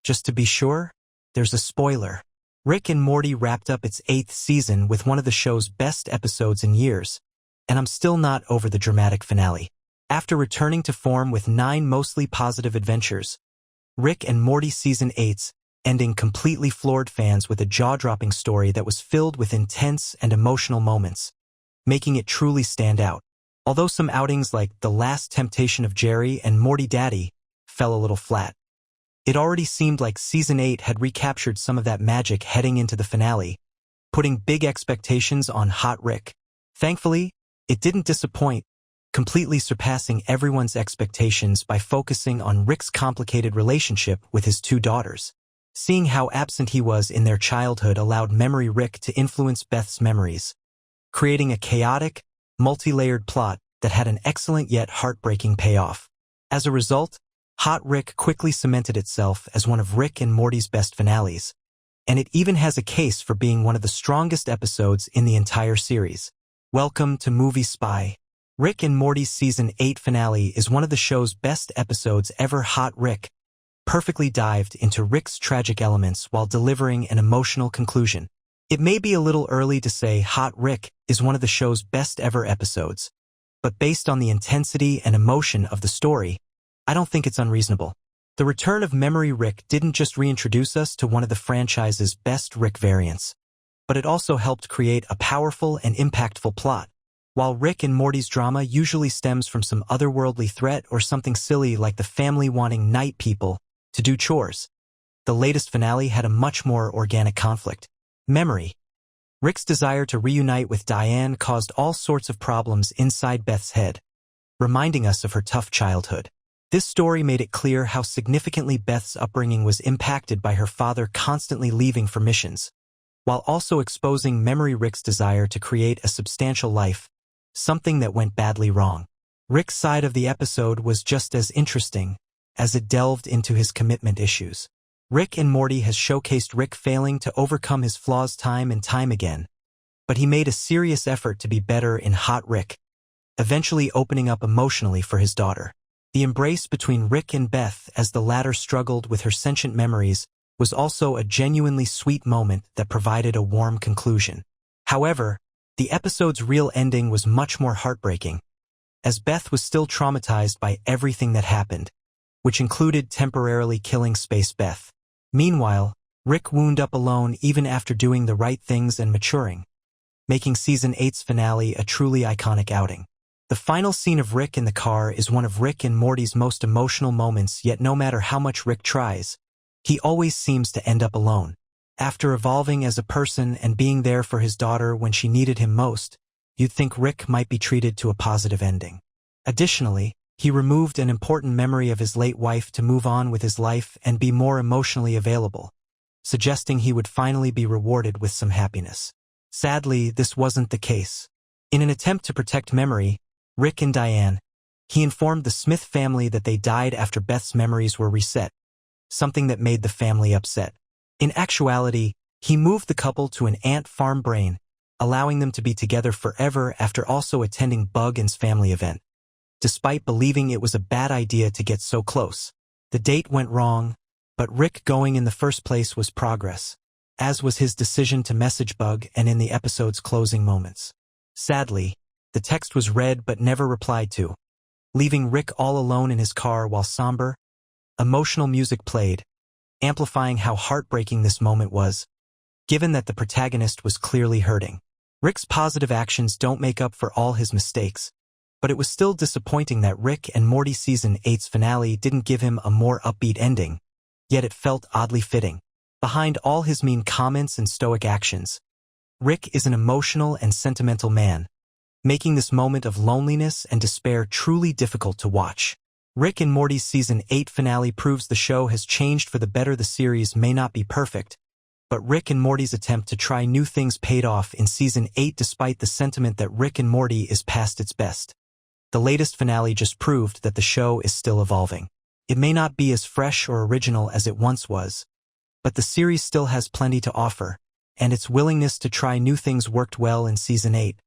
Just to be sure, there's a spoiler. Rick and Morty wrapped up its 8th season with one of the show's best episodes in years, and I'm still not over the dramatic finale. After returning to form with 9 mostly positive adventures, Rick and Morty Season 8's ending completely floored fans with a jaw-dropping story that was filled with intense and emotional moments, making it truly stand out. Although some outings like The Last Temptation of Jerry and Morty Daddy fell a little flat, it already seemed like Season 8 had recaptured some of that magic heading into the finale, putting big expectations on Hot Rick. Thankfully, it didn't disappoint, completely surpassing everyone's expectations by focusing on Rick's complicated relationship with his 2 daughters. Seeing how absent he was in their childhood allowed Memory Rick to influence Beth's memories, creating a chaotic, multi-layered plot that had an excellent yet heartbreaking payoff. As a result, Hot Rick quickly cemented itself as one of Rick and Morty's best finales, and it even has a case for being one of the strongest episodes in the entire series. Welcome to Movie Spy. Rick and Morty's Season 8 finale is one of the show's best episodes ever. Hot Rick perfectly dived into Rick's tragic elements while delivering an emotional conclusion. It may be a little early to say Hot Rick is one of the show's best ever episodes, but based on the intensity and emotion of the story, I don't think it's unreasonable. The return of Memory Rick didn't just reintroduce us to one of the franchise's best Rick variants, but it also helped create a powerful and impactful plot. While Rick and Morty's drama usually stems from some otherworldly threat or something silly like the family wanting night people to do chores, the latest finale had a much more organic conflict. Memory. Rick's desire to reunite with Diane caused all sorts of problems inside Beth's head, reminding us of her tough childhood. This story made it clear how significantly Beth's upbringing was impacted by her father constantly leaving for missions, while also exposing Memory Rick's desire to create a substantial life, something that went badly wrong. Rick's side of the episode was just as interesting, as it delved into his commitment issues. Rick and Morty has showcased Rick failing to overcome his flaws time and time again, but he made a serious effort to be better in Hot Rick, eventually opening up emotionally for his daughter. The embrace between Rick and Beth as the latter struggled with her sentient memories was also a genuinely sweet moment that provided a warm conclusion. However, the episode's real ending was much more heartbreaking, as Beth was still traumatized by everything that happened, which included temporarily killing Space Beth. Meanwhile, Rick wound up alone even after doing the right things and maturing, making Season 8's finale a truly iconic outing. The final scene of Rick in the car is one of Rick and Morty's most emotional moments, yet no matter how much Rick tries, he always seems to end up alone. After evolving as a person and being there for his daughter when she needed him most, you'd think Rick might be treated to a positive ending. Additionally, he removed an important memory of his late wife to move on with his life and be more emotionally available, suggesting he would finally be rewarded with some happiness. Sadly, this wasn't the case. In an attempt to protect Memory, Rick and Diane, he informed the Smith family that they died after Beth's memories were reset, something that made the family upset. In actuality, he moved the couple to an ant farm brain, allowing them to be together forever after also attending Bug and's family event. Despite believing it was a bad idea to get so close, the date went wrong, but Rick going in the first place was progress, as was his decision to message Bug and in the episode's closing moments. Sadly, the text was read but never replied to, leaving Rick all alone in his car while somber, emotional music played, amplifying how heartbreaking this moment was, given that the protagonist was clearly hurting. Rick's positive actions don't make up for all his mistakes, but it was still disappointing that Rick and Morty Season 8's finale didn't give him a more upbeat ending, yet it felt oddly fitting. Behind all his mean comments and stoic actions, Rick is an emotional and sentimental man, making this moment of loneliness and despair truly difficult to watch. Rick and Morty's Season 8 finale proves the show has changed for the better. The series may not be perfect, but Rick and Morty's attempt to try new things paid off in Season 8 despite the sentiment that Rick and Morty is past its best. The latest finale just proved that the show is still evolving. It may not be as fresh or original as it once was, but the series still has plenty to offer, and its willingness to try new things worked well in Season 8.